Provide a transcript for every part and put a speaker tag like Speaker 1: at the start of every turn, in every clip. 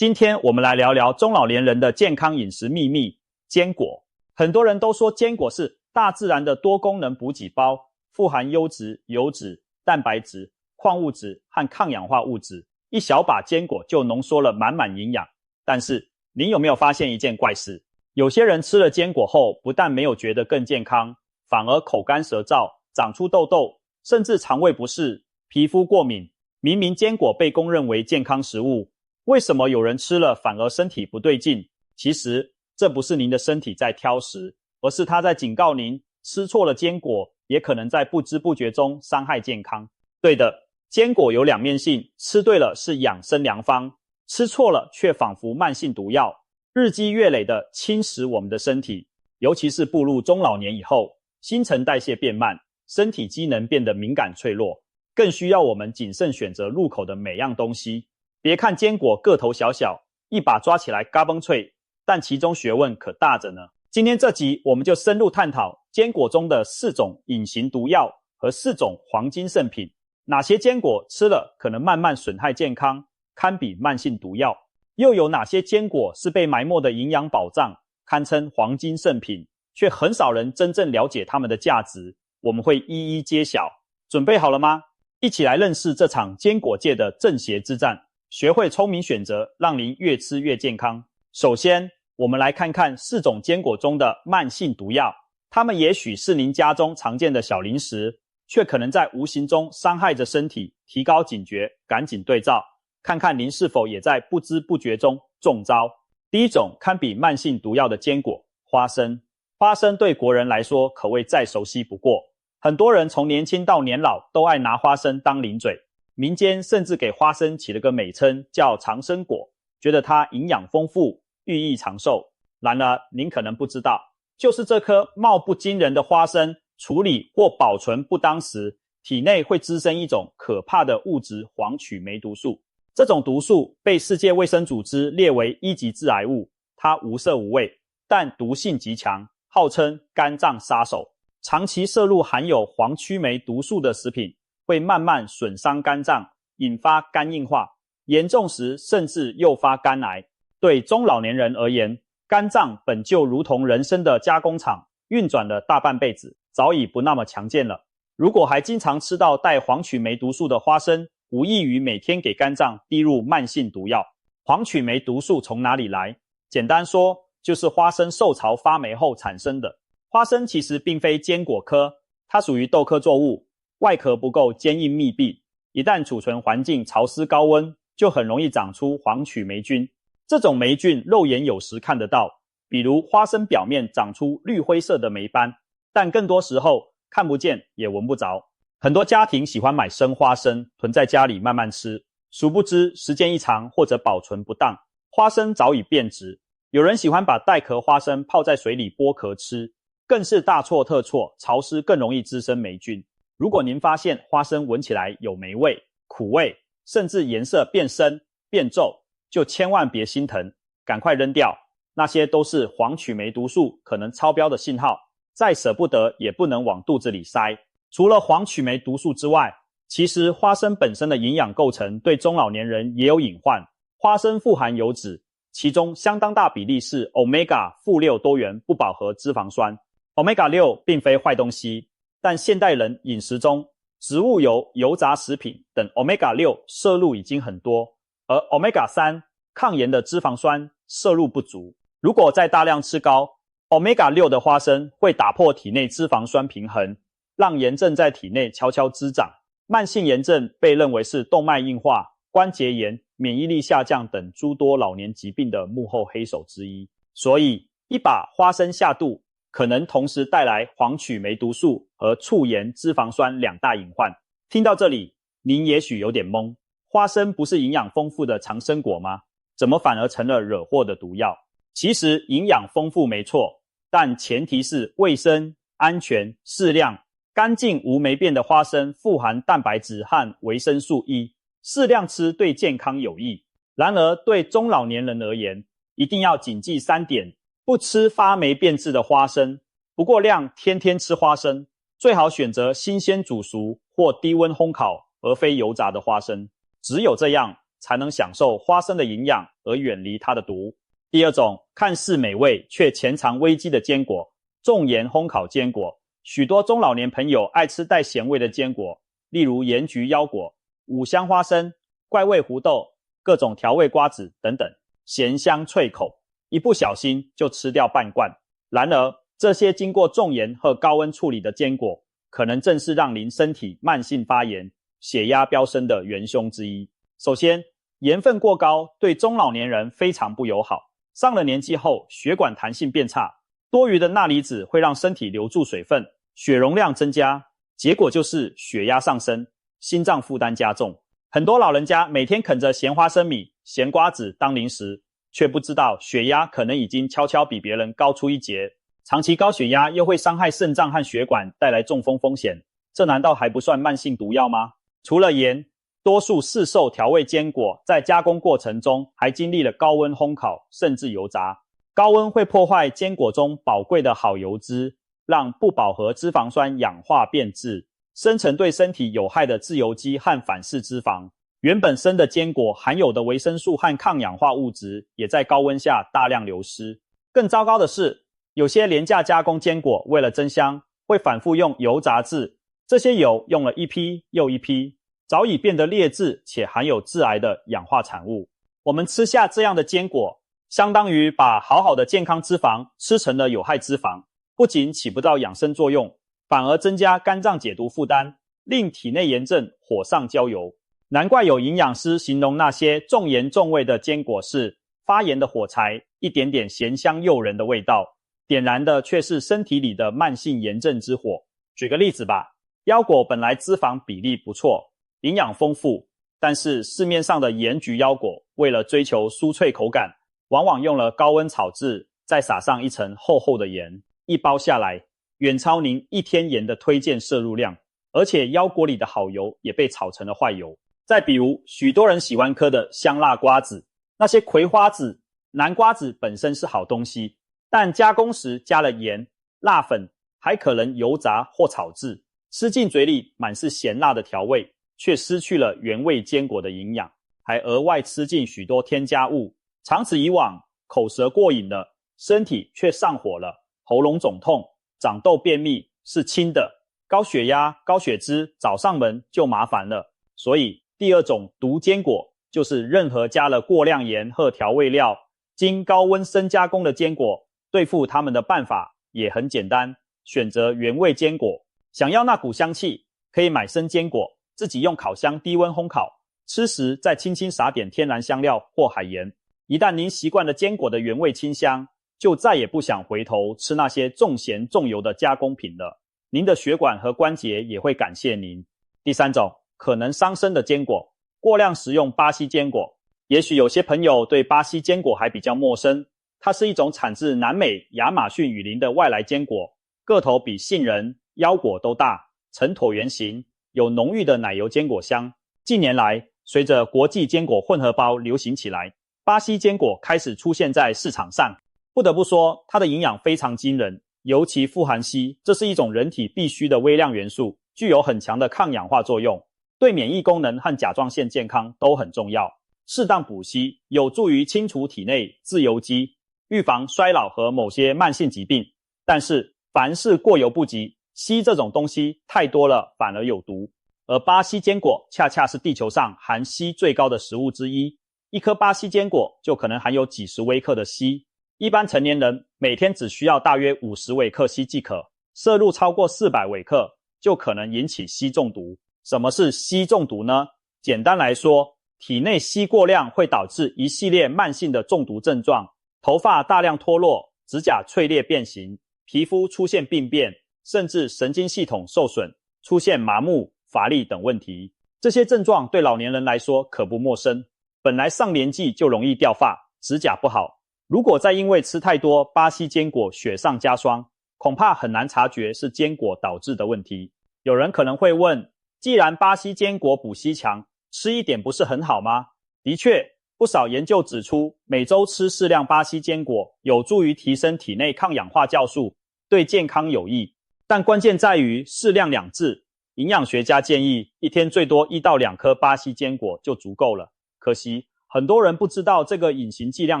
Speaker 1: 今天我们来聊聊中老年人的健康饮食秘密——坚果。很多人都说坚果是大自然的多功能补给包，富含优质、油脂、蛋白质、矿物质和抗氧化物质，一小把坚果就浓缩了满满营养。但是您有没有发现一件怪事？有些人吃了坚果后，不但没有觉得更健康，反而口干舌燥，长出痘痘，甚至肠胃不适、皮肤过敏。明明坚果被公认为健康食物，为什么有人吃了反而身体不对劲？其实这不是您的身体在挑食，而是它在警告您，吃错了坚果也可能在不知不觉中伤害健康。对的，坚果有两面性，吃对了是养生良方，吃错了却仿佛慢性毒药，日积月累地侵蚀我们的身体。尤其是步入中老年以后，新陈代谢变慢，身体机能变得敏感脆弱，更需要我们谨慎选择入口的每样东西。别看坚果个头小小，一把抓起来嘎嘣脆，但其中学问可大着呢。今天这集我们就深入探讨坚果中的4种隐形毒药和4种黄金圣品，哪些坚果吃了可能慢慢损害健康，堪比慢性毒药，又有哪些坚果是被埋没的营养宝藏，堪称黄金圣品，却很少人真正了解它们的价值。我们会一一揭晓，准备好了吗？一起来认识这场坚果界的正邪之战，学会聪明选择，让您越吃越健康。首先，我们来看看4种坚果中的慢性毒药。它们也许是您家中常见的小零食，却可能在无形中伤害着身体。提高警觉，赶紧对照，看看您是否也在不知不觉中中招。第一种堪比慢性毒药的坚果，花生。花生对国人来说可谓再熟悉不过，很多人从年轻到年老都爱拿花生当零嘴，民间甚至给花生起了个美称叫长生果，觉得它营养丰富，寓意长寿。然而您可能不知道，就是这颗貌不惊人的花生，处理或保存不当时，体内会滋生一种可怕的物质黄曲霉毒素。这种毒素被世界卫生组织列为1级致癌物，它无色无味，但毒性极强，号称肝脏杀手。长期摄入含有黄曲霉毒素的食品，会慢慢损伤肝脏，引发肝硬化，严重时甚至诱发肝癌。对中老年人而言，肝脏本就如同人生的加工厂，运转了大半辈子，早已不那么强健了。如果还经常吃到带黄曲霉毒素的花生，无异于每天给肝脏滴入慢性毒药。黄曲霉毒素从哪里来？简单说，就是花生受潮发霉后产生的。花生其实并非坚果科，它属于豆科作物，外壳不够坚硬密闭，一旦储存环境潮湿高温，就很容易长出黄曲霉菌。这种霉菌肉眼有时看得到，比如花生表面长出绿灰色的霉斑，但更多时候看不见也闻不着。很多家庭喜欢买生花生囤在家里慢慢吃，殊不知时间一长或者保存不当，花生早已变质。有人喜欢把带壳花生泡在水里剥壳吃，更是大错特错，潮湿更容易滋生霉菌。如果您发现花生闻起来有霉味、苦味，甚至颜色变深、变皱，就千万别心疼，赶快扔掉。那些都是黄曲霉毒素可能超标的信号，再舍不得也不能往肚子里塞。除了黄曲霉毒素之外，其实花生本身的营养构成对中老年人也有隐患。花生富含油脂，其中相当大比例是 Omega-6 多元不饱和脂肪酸。Omega-6 并非坏东西，但现代人饮食中植物油、油炸食品等 Omega-6 摄入已经很多，而 Omega-3 抗炎的脂肪酸摄入不足。如果再大量吃高 Omega-6 的花生，会打破体内脂肪酸平衡，让炎症在体内悄悄滋长。慢性炎症被认为是动脉硬化、关节炎、免疫力下降等诸多老年疾病的幕后黑手之一。所以一把花生下肚，可能同时带来黄曲霉毒素和促炎脂肪酸2大隐患。听到这里，您也许有点懵，花生不是营养丰富的长生果吗？怎么反而成了惹祸的毒药？其实营养丰富没错，但前提是卫生、安全、适量。干净无霉变的花生富含蛋白质和维生素 E， 适量吃对健康有益。然而对中老年人而言，一定要谨记3点：不吃发霉变质的花生，不过量天天吃花生，最好选择新鲜煮熟或低温烘烤而非油炸的花生。只有这样才能享受花生的营养而远离它的毒。第二种，看似美味却潜藏危机的坚果，重盐烘烤坚果。许多中老年朋友爱吃带咸味的坚果，例如盐焗腰果、五香花生、怪味胡豆、各种调味瓜子等等，咸香脆口，一不小心就吃掉半罐。然而，这些经过重盐和高温处理的坚果，可能正是让您身体慢性发炎、血压飙升的元凶之一。首先，盐分过高对中老年人非常不友好。上了年纪后，血管弹性变差，多余的钠离子会让身体留住水分，血容量增加，结果就是血压上升，心脏负担加重。很多老人家每天啃着咸花生米、咸瓜子当零食，却不知道血压可能已经悄悄比别人高出一截。长期高血压又会伤害肾脏和血管，带来中风风险，这难道还不算慢性毒药吗？除了盐，多数市售调味坚果在加工过程中还经历了高温烘烤，甚至油炸。高温会破坏坚果中宝贵的好油脂，让不饱和脂肪酸氧化变质，生成对身体有害的自由基和反式脂肪。原本生的坚果含有的维生素和抗氧化物质也在高温下大量流失。更糟糕的是，有些廉价加工坚果为了增香，会反复用油炸制，这些油用了一批又一批，早已变得劣质且含有致癌的氧化产物。我们吃下这样的坚果，相当于把好好的健康脂肪吃成了有害脂肪，不仅起不到养生作用，反而增加肝脏解毒负担，令体内炎症火上浇油。难怪有营养师形容那些重盐重味的坚果是发炎的火柴，一点点咸香诱人的味道，点燃的却是身体里的慢性炎症之火。举个例子吧，腰果本来脂肪比例不错，营养丰富，但是市面上的盐焗腰果为了追求酥脆口感，往往用了高温炒制，再撒上一层厚厚的盐，一包下来远超您一天盐的推荐摄入量，而且腰果里的好油也被炒成了坏油。再比如许多人喜欢嗑的香辣瓜子，那些葵花籽、南瓜子本身是好东西，但加工时加了盐、辣粉，还可能油炸或炒制，吃进嘴里满是咸辣的调味，却失去了原味坚果的营养，还额外吃进许多添加物，长此以往，口舌过瘾了，身体却上火了，喉咙肿痛、长痘便秘是轻的，高血压、高血脂找上门就麻烦了。所以第二种毒坚果就是任何加了过量盐和调味料，经高温深加工的坚果，对付它们的办法也很简单，选择原味坚果。想要那股香气，可以买生坚果，自己用烤箱低温烘烤，吃时再轻轻撒点天然香料或海盐。一旦您习惯了坚果的原味清香，就再也不想回头吃那些重咸重油的加工品了。您的血管和关节也会感谢您。第三种，可能伤身的坚果，过量食用巴西坚果。也许有些朋友对巴西坚果还比较陌生，它是一种产自南美亚马逊雨林的外来坚果，个头比杏仁、腰果都大，呈椭圆形，有浓郁的奶油坚果香。近年来，随着国际坚果混合包流行起来，巴西坚果开始出现在市场上。不得不说，它的营养非常惊人，尤其富含硒，这是一种人体必需的微量元素，具有很强的抗氧化作用，对免疫功能和甲状腺健康都很重要。适当补硒有助于清除体内自由基，预防衰老和某些慢性疾病。但是凡事过犹不及，硒这种东西太多了反而有毒，而巴西坚果恰恰是地球上含硒最高的食物之一，一颗巴西坚果就可能含有几十微克的硒。一般成年人每天只需要大约50微克硒即可，摄入超过400微克就可能引起硒中毒。什么是硒中毒呢？简单来说，体内硒过量会导致一系列慢性的中毒症状，头发大量脱落，指甲脆裂变形，皮肤出现病变，甚至神经系统受损，出现麻木、乏力等问题。这些症状对老年人来说可不陌生，本来上年纪就容易掉发，指甲不好，如果再因为吃太多巴西坚果雪上加霜，恐怕很难察觉是坚果导致的问题。有人可能会问，既然巴西坚果补硒强，吃一点不是很好吗？的确，不少研究指出，每周吃适量巴西坚果有助于提升体内抗氧化酵素，对健康有益。但关键在于适量两字，营养学家建议一天最多1到2颗巴西坚果就足够了。可惜很多人不知道这个隐形剂量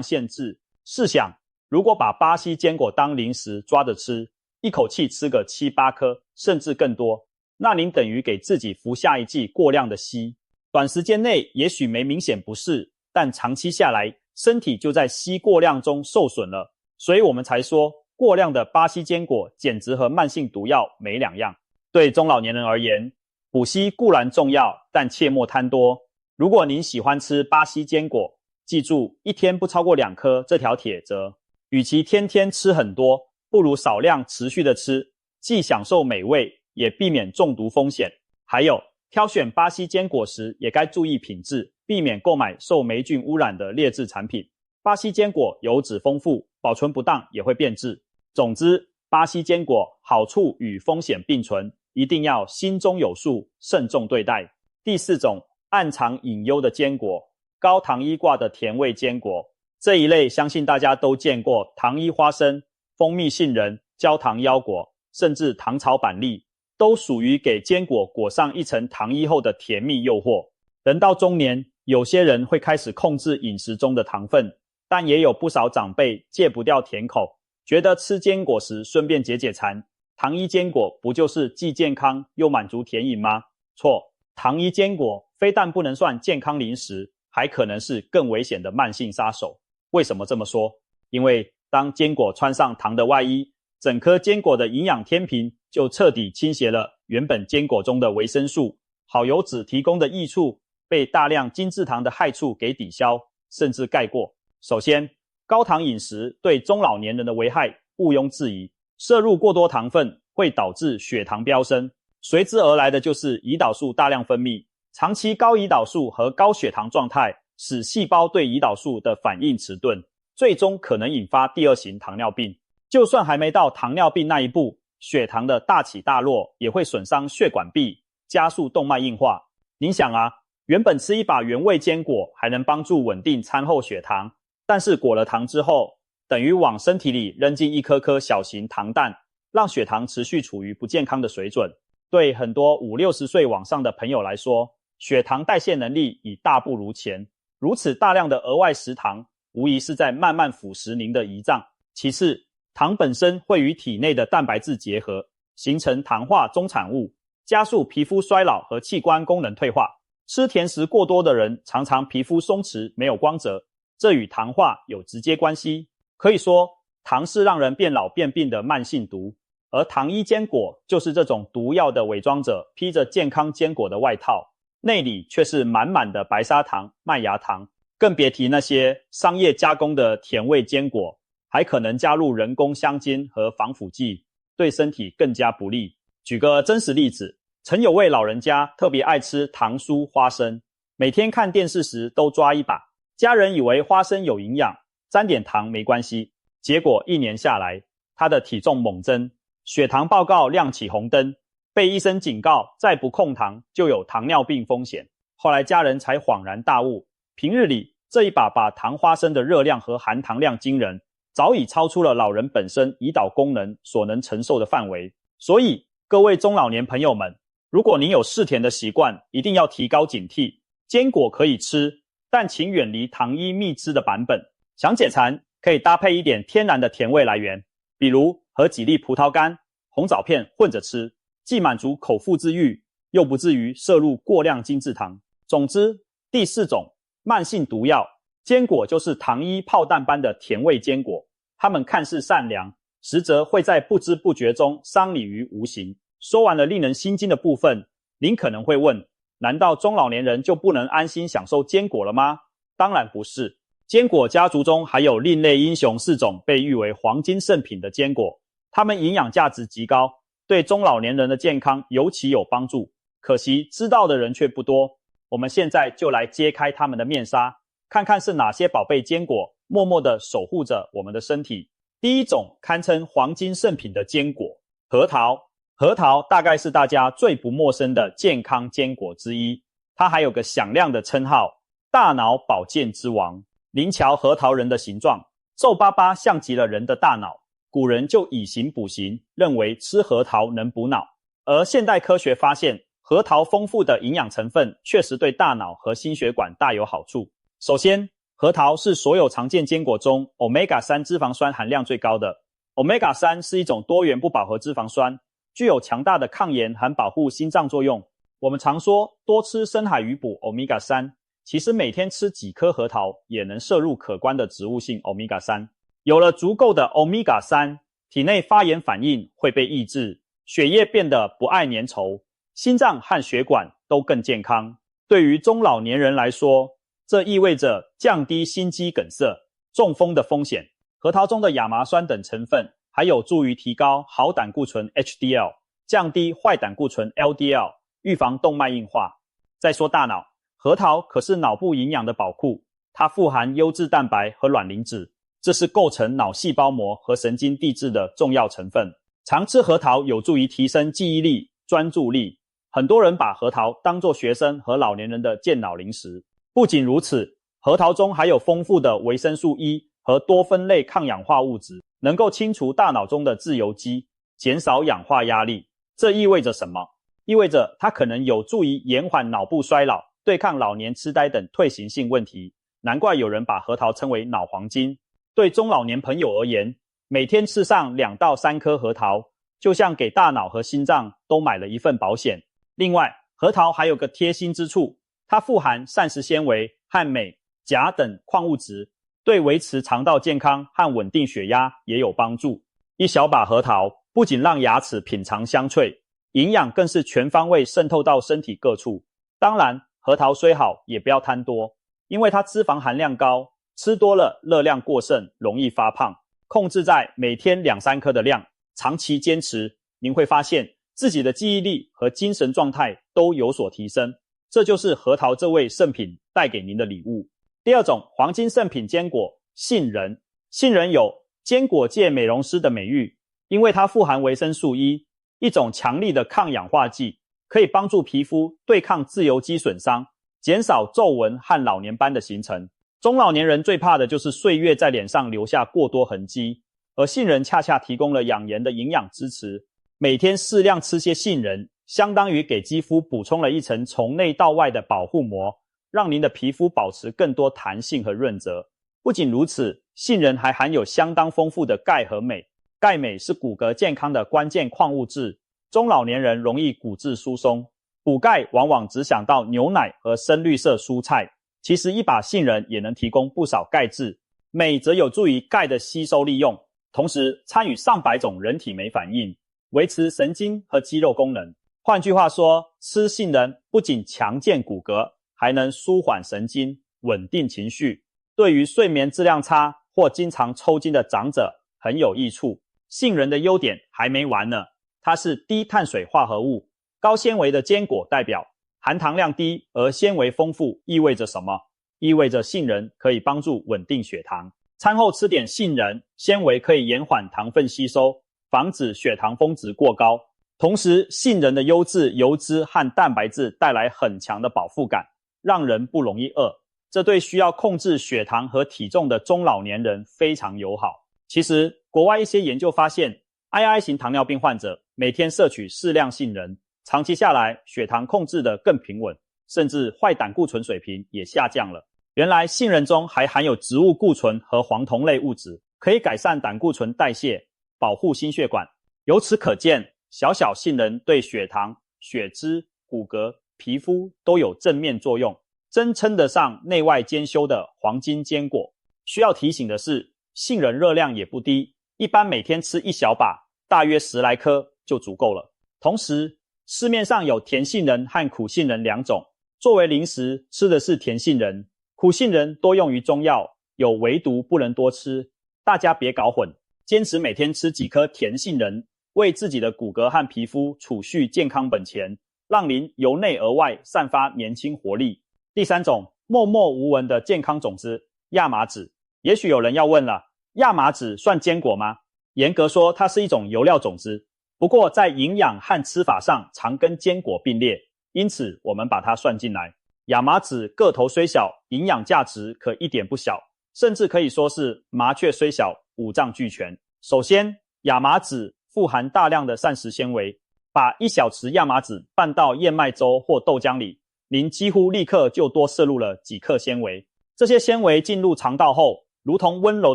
Speaker 1: 限制。试想，如果把巴西坚果当零食抓着吃，一口气吃个7、8颗，甚至更多，那您等于给自己服下一剂过量的硒。短时间内也许没明显不适，但长期下来，身体就在硒过量中受损了。所以我们才说，过量的巴西坚果简直和慢性毒药没两样。对中老年人而言，补硒固然重要，但切莫贪多。如果您喜欢吃巴西坚果，记住一天不超过2颗这条铁则。与其天天吃很多，不如少量持续的吃，既享受美味，也避免中毒风险。还有，挑选巴西坚果时也该注意品质，避免购买受霉菌污染的劣质产品。巴西坚果油脂丰富，保存不当也会变质。总之，巴西坚果好处与风险并存，一定要心中有数，慎重对待。第4种，暗藏隐忧的坚果，高糖衣挂的甜味坚果。这一类相信大家都见过，糖衣花生、蜂蜜杏仁、焦糖腰果，甚至糖炒板栗，都属于给坚果裹上一层糖衣后的甜蜜诱惑。人到中年，有些人会开始控制饮食中的糖分，但也有不少长辈戒不掉甜口，觉得吃坚果时顺便解解馋。糖衣坚果不就是既健康又满足甜瘾吗？错，糖衣坚果非但不能算健康零食，还可能是更危险的慢性杀手。为什么这么说？因为当坚果穿上糖的外衣，整颗坚果的营养天平就彻底倾斜了，原本坚果中的维生素、好油脂提供的益处被大量精制糖的害处给抵消，甚至盖过。首先，高糖饮食对中老年人的危害毋庸置疑，摄入过多糖分会导致血糖飙升，随之而来的就是胰岛素大量分泌。长期高胰岛素和高血糖状态使细胞对胰岛素的反应迟钝，最终可能引发第2型糖尿病。就算还没到糖尿病那一步，血糖的大起大落也会损伤血管壁，加速动脉硬化。您想啊，原本吃一把原味坚果还能帮助稳定餐后血糖，但是裹了糖之后，等于往身体里扔进一颗颗小型糖弹，让血糖持续处于不健康的水准。对很多50、60岁往上的朋友来说，血糖代谢能力已大不如前，如此大量的额外食糖，无疑是在慢慢腐蚀您的胰脏。其次，糖本身会与体内的蛋白质结合，形成糖化中产物，加速皮肤衰老和器官功能退化。吃甜食过多的人常常皮肤松弛，没有光泽，这与糖化有直接关系。可以说，糖是让人变老变病的慢性毒，而糖衣坚果就是这种毒药的伪装者披着健康坚果的外套，内里却是满满的白砂糖、麦芽糖，更别提那些商业加工的甜味坚果，还可能加入人工香精和防腐剂，对身体更加不利。举个真实例子，曾有位老人家特别爱吃糖酥花生，每天看电视时都抓一把，家人以为花生有营养，沾点糖没关系，结果1年下来，他的体重猛增，血糖报告亮起红灯，被医生警告再不控糖就有糖尿病风险。后来家人才恍然大悟，平日里这一把糖花生的热量和含糖量惊人，早已超出了老人本身胰岛功能所能承受的范围。所以各位中老年朋友们，如果您有嗜甜的习惯，一定要提高警惕。坚果可以吃，但请远离糖衣蜜汁的版本。想解馋，可以搭配一点天然的甜味来源，比如和几粒葡萄干、红枣片混着吃，既满足口腹之欲，又不至于摄入过量精制糖。总之，第4种慢性毒药，坚果就是糖衣炮弹般的甜味坚果，它们看似善良，实则会在不知不觉中伤你于无形。说完了令人心惊的部分，您可能会问，难道中老年人就不能安心享受坚果了吗？当然不是，坚果家族中还有另类英雄4种被誉为黄金圣品的坚果，它们营养价值极高，对中老年人的健康尤其有帮助。可惜知道的人却不多，我们现在就来揭开它们的面纱，看看是哪些宝贝坚果默默地守护着我们的身体。第1种堪称黄金圣品的坚果，核桃。核桃大概是大家最不陌生的健康坚果之一，它还有个响亮的称号，大脑保健之王。您瞧核桃仁的形状，皱巴巴像极了人的大脑，古人就以形补形，认为吃核桃能补脑。而现代科学发现，核桃丰富的营养成分确实对大脑和心血管大有好处。首先，核桃是所有常见坚果中 Omega-3 脂肪酸含量最高的。Omega-3 是一种多元不饱和脂肪酸，具有强大的抗炎和保护心脏作用。我们常说多吃深海鱼补 Omega-3， 其实每天吃几颗核桃也能摄入可观的植物性 Omega-3。有了足够的 Omega-3， 体内发炎反应会被抑制，血液变得不爱粘稠，心脏和血管都更健康。对于中老年人来说，这意味着降低心肌梗塞、中风的风险。核桃中的亚麻酸等成分还有助于提高好胆固醇 HDL， 降低坏胆固醇 LDL， 预防动脉硬化。再说大脑，核桃可是脑部营养的宝库，它富含优质蛋白和卵磷脂，这是构成脑细胞膜和神经递质的重要成分。常吃核桃有助于提升记忆力、专注力。很多人把核桃当作学生和老年人的健脑零食。不仅如此，核桃中还有丰富的维生素 E 和多酚类抗氧化物质，能够清除大脑中的自由基，减少氧化压力。这意味着什么？意味着它可能有助于延缓脑部衰老、对抗老年痴呆等退行性问题。难怪有人把核桃称为脑黄金。对中老年朋友而言，每天吃上2到3颗核桃，就像给大脑和心脏都买了一份保险。另外，核桃还有个贴心之处，它富含膳食纤维和镁、钾等矿物质，对维持肠道健康和稳定血压也有帮助。一小把核桃不仅让牙齿品尝香脆，营养更是全方位渗透到身体各处。当然，核桃虽好，也不要贪多，因为它脂肪含量高，吃多了热量过剩，容易发胖。控制在每天2-3颗的量，长期坚持，您会发现自己的记忆力和精神状态都有所提升。这就是核桃这位圣品带给您的礼物。第二种黄金圣品坚果，杏仁。杏仁有坚果界美容师的美誉，因为它富含维生素 E， 一种强力的抗氧化剂，可以帮助皮肤对抗自由基损伤，减少皱纹和老年斑的形成。中老年人最怕的就是岁月在脸上留下过多痕迹，而杏仁恰恰提供了养颜的营养支持。每天适量吃些杏仁，相当于给肌肤补充了一层从内到外的保护膜，让您的皮肤保持更多弹性和润泽。不仅如此，杏仁还含有相当丰富的钙和镁。钙镁是骨骼健康的关键矿物质，中老年人容易骨质疏松，补钙往往只想到牛奶和深绿色蔬菜，其实一把杏仁也能提供不少钙质。镁则有助于钙的吸收利用，同时参与上百种人体酶反应，维持神经和肌肉功能。换句话说，吃杏仁不仅强健骨骼，还能舒缓神经，稳定情绪，对于睡眠质量差或经常抽筋的长者很有益处。杏仁的优点还没完呢，它是低碳水化合物、高纤维的坚果代表，含糖量低而纤维丰富，意味着什么？意味着杏仁可以帮助稳定血糖。餐后吃点杏仁，纤维可以延缓糖分吸收，防止血糖峰值过高。同时，杏仁的优质油脂和蛋白质带来很强的饱腹感，让人不容易饿。这对需要控制血糖和体重的中老年人非常友好。其实，国外一些研究发现 ，II 型糖尿病患者每天摄取适量杏仁，长期下来血糖控制得更平稳，甚至坏胆固醇水平也下降了。原来杏仁中还含有植物固醇和黄酮类物质，可以改善胆固醇代谢，保护心血管。由此可见，小小杏仁对血糖、血脂、骨骼、皮肤都有正面作用，真称得上内外兼修的黄金坚果。需要提醒的是，杏仁热量也不低，一般每天吃一小把，大约10来颗就足够了。同时，市面上有甜杏仁和苦杏仁2种，作为零食吃的是甜杏仁，苦杏仁多用于中药，有围毒不能多吃，大家别搞混，坚持每天吃几颗甜杏仁，为自己的骨骼和皮肤储蓄健康本钱，让您由内而外散发年轻活力。第3种，默默无闻的健康种子，亚麻籽。也许有人要问了，亚麻籽算坚果吗？严格说，它是一种油料种子，不过在营养和吃法上常跟坚果并列，因此我们把它算进来。亚麻籽个头虽小，营养价值可一点不小，甚至可以说是麻雀虽小，五脏俱全。首先，亚麻籽富含大量的膳食纤维，把1小匙亚麻籽拌到燕麦粥或豆浆里，您几乎立刻就多摄入了几克纤维。这些纤维进入肠道后，如同温柔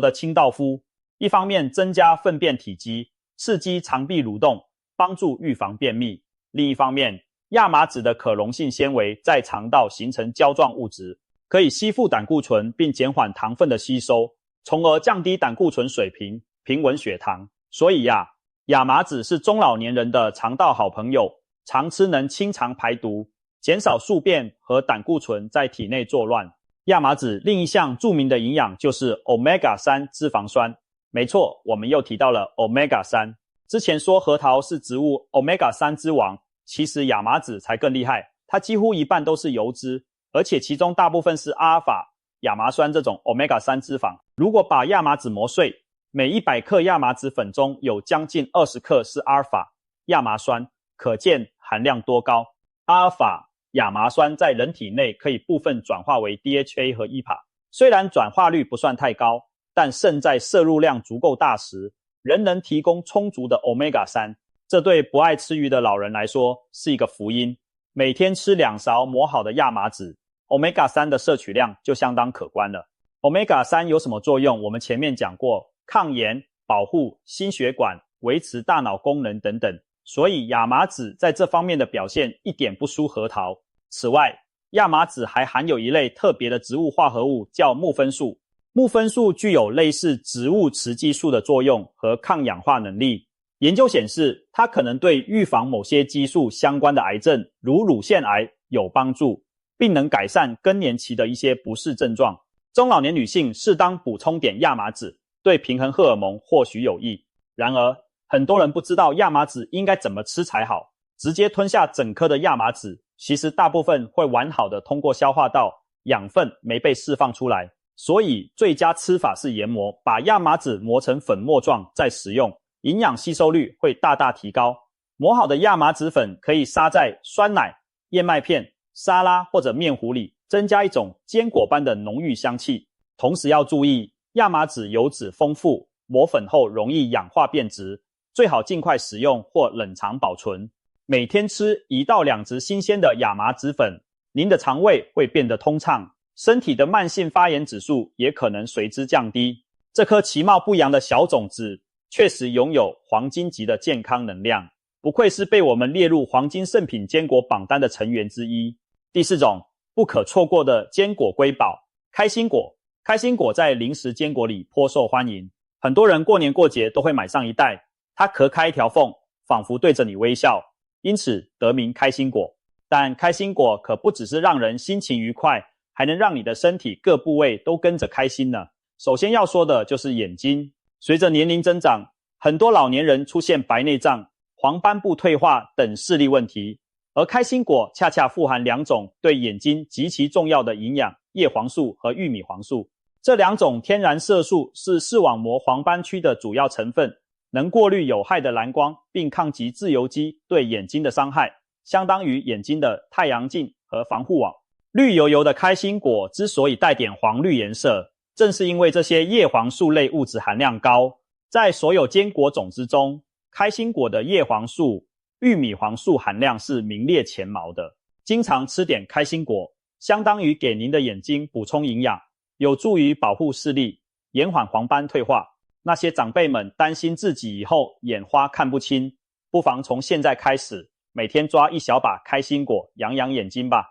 Speaker 1: 的清道夫，一方面增加粪便体积，刺激肠壁蠕动，帮助预防便秘；另一方面，亚麻籽的可溶性纤维在肠道形成胶状物质，可以吸附胆固醇并减缓糖分的吸收，从而降低胆固醇水平，平稳血糖。所以亚麻籽是中老年人的肠道好朋友，常吃能清肠排毒，减少宿便和胆固醇在体内作乱。亚麻籽另一项著名的营养就是 Omega-3 脂肪酸。没错，我们又提到了 Omega-3。之前说核桃是植物 Omega-3 之王，其实亚麻籽才更厉害，它几乎一半都是油脂，而且其中大部分是阿尔法亚麻酸这种 Omega-3 脂肪。如果把亚麻籽磨碎，每100克亚麻籽粉中有将近20克是阿尔法亚麻酸，可见含量多高。阿尔法亚麻酸在人体内可以部分转化为 DHA 和 EPA， 虽然转化率不算太高，但胜在摄入量足够大时，仍能提供充足的 Omega-3， 这对不爱吃鱼的老人来说是一个福音。每天吃2勺磨好的亚麻籽， Omega-3 的摄取量就相当可观了。Omega-3 有什么作用？我们前面讲过，抗炎、保护心血管、维持大脑功能等等，所以亚麻籽在这方面的表现一点不输核桃。此外，亚麻籽还含有一类特别的植物化合物，叫木酚素。木酚素具有类似植物雌激素的作用和抗氧化能力。研究显示，它可能对预防某些激素相关的癌症，如乳腺癌有帮助，并能改善更年期的一些不适症状。中老年女性适当补充点亚麻籽，对平衡荷尔蒙或许有益。然而，很多人不知道亚麻籽应该怎么吃才好，直接吞下整颗的亚麻籽，其实大部分会完好的通过消化道，养分没被释放出来。所以最佳吃法是研磨，把亚麻籽磨成粉末状再食用，营养吸收率会大大提高。磨好的亚麻籽粉可以撒在酸奶、燕麦片、沙拉或者面糊里，增加一种坚果般的浓郁香气。同时要注意，亚麻籽油脂丰富，磨粉后容易氧化变质，最好尽快食用或冷藏保存。每天吃1到2支新鲜的亚麻籽粉，您的肠胃会变得通畅，身体的慢性发炎指数也可能随之降低。这颗其貌不扬的小种子确实拥有黄金级的健康能量，不愧是被我们列入黄金圣品坚果榜单的成员之一。第4种，不可错过的坚果瑰宝，开心果。开心果在零食坚果里颇受欢迎，很多人过年过节都会买上一袋，它壳开一条缝，仿佛对着你微笑，因此得名开心果。但开心果可不只是让人心情愉快，还能让你的身体各部位都跟着开心呢。首先要说的就是眼睛。随着年龄增长，很多老年人出现白内障、黄斑部退化等视力问题，而开心果恰恰富含2种对眼睛极其重要的营养，叶黄素和玉米黄素。这2种天然色素是视网膜黄斑区的主要成分，能过滤有害的蓝光，并抗击自由基对眼睛的伤害，相当于眼睛的太阳镜和防护网。绿油油的开心果之所以带点黄绿颜色，正是因为这些叶黄素类物质含量高。在所有坚果种之中，开心果的叶黄素、玉米黄素含量是名列前茅的。经常吃点开心果，相当于给您的眼睛补充营养，有助于保护视力，延缓黄斑退化。那些长辈们担心自己以后眼花看不清，不妨从现在开始，每天抓1小把开心果养养眼睛吧。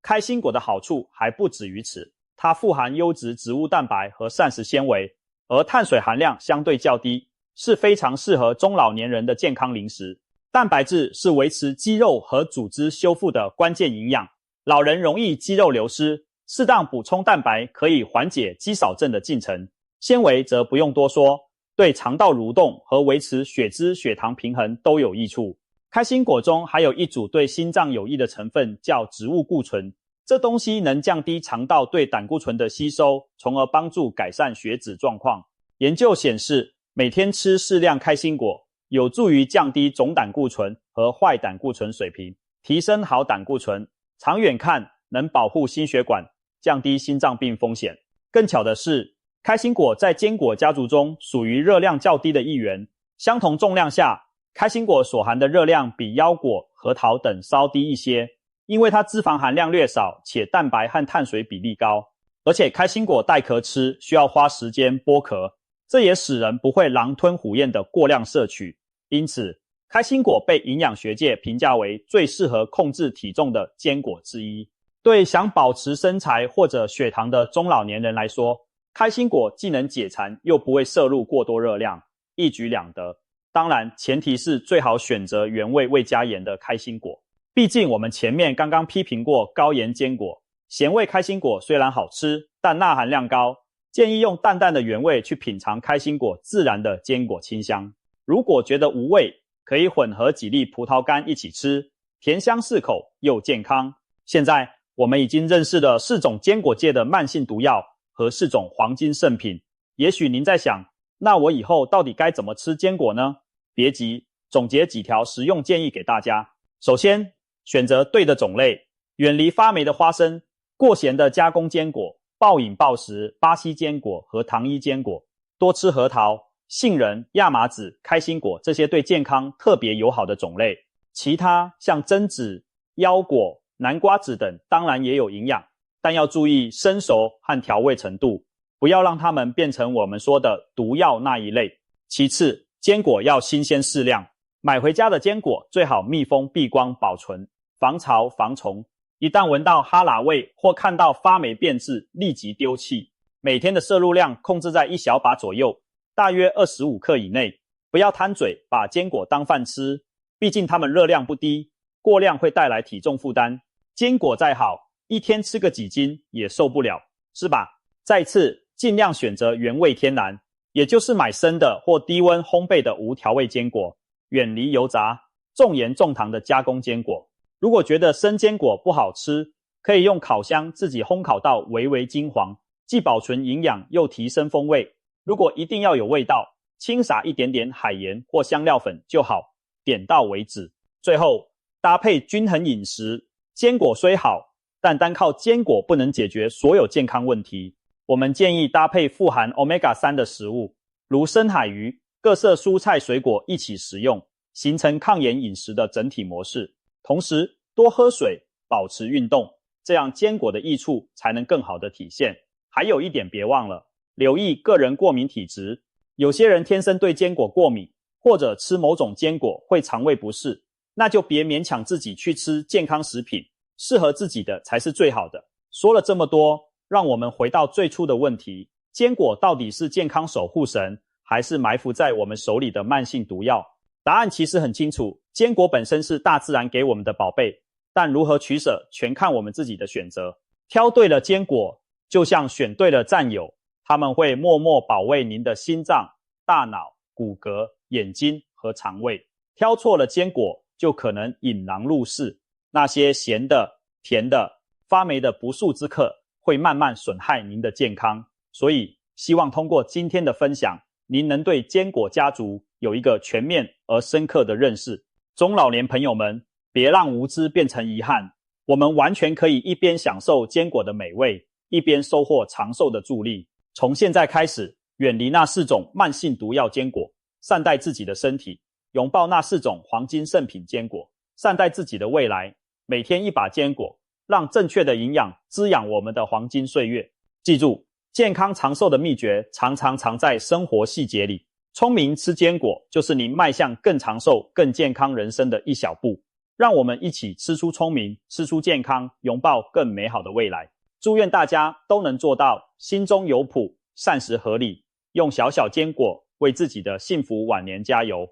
Speaker 1: 开心果的好处还不止于此，它富含优质植物蛋白和膳食纤维，而碳水含量相对较低，是非常适合中老年人的健康零食。蛋白质是维持肌肉和组织修复的关键营养，老人容易肌肉流失，适当补充蛋白可以缓解肌少症的进程。纤维则不用多说，对肠道蠕动和维持血脂血糖平衡都有益处。开心果中还有一组对心脏有益的成分，叫植物固醇，这东西能降低肠道对胆固醇的吸收，从而帮助改善血脂状况。研究显示，每天吃适量开心果，有助于降低总胆固醇和坏胆固醇水平，提升好胆固醇，长远看能保护心血管，降低心脏病风险。更巧的是，开心果在坚果家族中属于热量较低的一员，相同重量下，开心果所含的热量比腰果、核桃等稍低一些，因为它脂肪含量略少，且蛋白和碳水比例高。而且开心果带壳吃需要花时间剥壳，这也使人不会狼吞虎咽的过量摄取。因此，开心果被营养学界评价为最适合控制体重的坚果之一。对想保持身材或者血糖的中老年人来说，开心果既能解馋又不会摄入过多热量，一举两得。当然，前提是最好选择原味未加盐的开心果。毕竟我们前面刚刚批评过高盐坚果，咸味开心果虽然好吃，但钠含量高，建议用淡淡的原味去品尝开心果自然的坚果清香。如果觉得无味，可以混合几粒葡萄干一起吃，甜香适口又健康。现在我们已经认识了4种坚果界的慢性毒药和4种黄金圣品。也许您在想，那我以后到底该怎么吃坚果呢？别急，总结几条实用建议给大家。首先，选择对的种类，远离发霉的花生、过咸的加工坚果、暴饮暴食、巴西坚果和糖衣坚果，多吃核桃、杏仁、亚麻籽、开心果这些对健康特别友好的种类。其他像榛子、腰果、南瓜子等当然也有营养，但要注意生熟和调味程度，不要让它们变成我们说的毒药那一类。其次，坚果要新鲜适量，买回家的坚果最好密封闭光保存，防潮防虫。一旦闻到哈喇味或看到发霉变质，立即丢弃。每天的摄入量控制在1小把左右，大约25克以内。不要贪嘴，把坚果当饭吃，毕竟它们热量不低，过量会带来体重负担。坚果再好，一天吃个几斤也受不了，是吧？再次，尽量选择原味天然，也就是买生的或低温烘焙的无调味坚果，远离油炸、重盐重糖的加工坚果。如果觉得生坚果不好吃，可以用烤箱自己烘烤到微微金黄，既保存营养又提升风味。如果一定要有味道，轻撒一点点海盐或香料粉就好，点到为止。最后，搭配均衡饮食，坚果虽好，但单靠坚果不能解决所有健康问题。我们建议搭配富含 Omega-3 的食物，如深海鱼、各色蔬菜水果一起食用，形成抗炎饮食的整体模式。同时，多喝水，保持运动，这样坚果的益处才能更好的体现。还有一点别忘了，留意个人过敏体质。有些人天生对坚果过敏，或者吃某种坚果会肠胃不适，那就别勉强自己去吃健康食品，适合自己的才是最好的。说了这么多，让我们回到最初的问题，坚果到底是健康守护神，还是埋伏在我们手里的慢性毒药？答案其实很清楚，坚果本身是大自然给我们的宝贝，但如何取舍全看我们自己的选择。挑对了坚果，就像选对了战友，他们会默默保卫您的心脏、大脑、骨骼、眼睛和肠胃。挑错了坚果，就可能引狼入室，那些咸的、甜的、发霉的不速之客会慢慢损害您的健康。所以希望通过今天的分享，您能对坚果家族有一个全面而深刻的认识。中老年朋友们，别让无知变成遗憾，我们完全可以一边享受坚果的美味，一边收获长寿的助力。从现在开始，远离那4种慢性毒药坚果，善待自己的身体，拥抱那4种黄金圣品坚果，善待自己的未来。每天1把坚果，让正确的营养滋养我们的黄金岁月。记住，健康长寿的秘诀常常藏在生活细节里。聪明吃坚果，就是您迈向更长寿、更健康人生的一小步。让我们一起吃出聪明，吃出健康，拥抱更美好的未来。祝愿大家都能做到心中有谱，膳食合理，用小小坚果为自己的幸福晚年加油。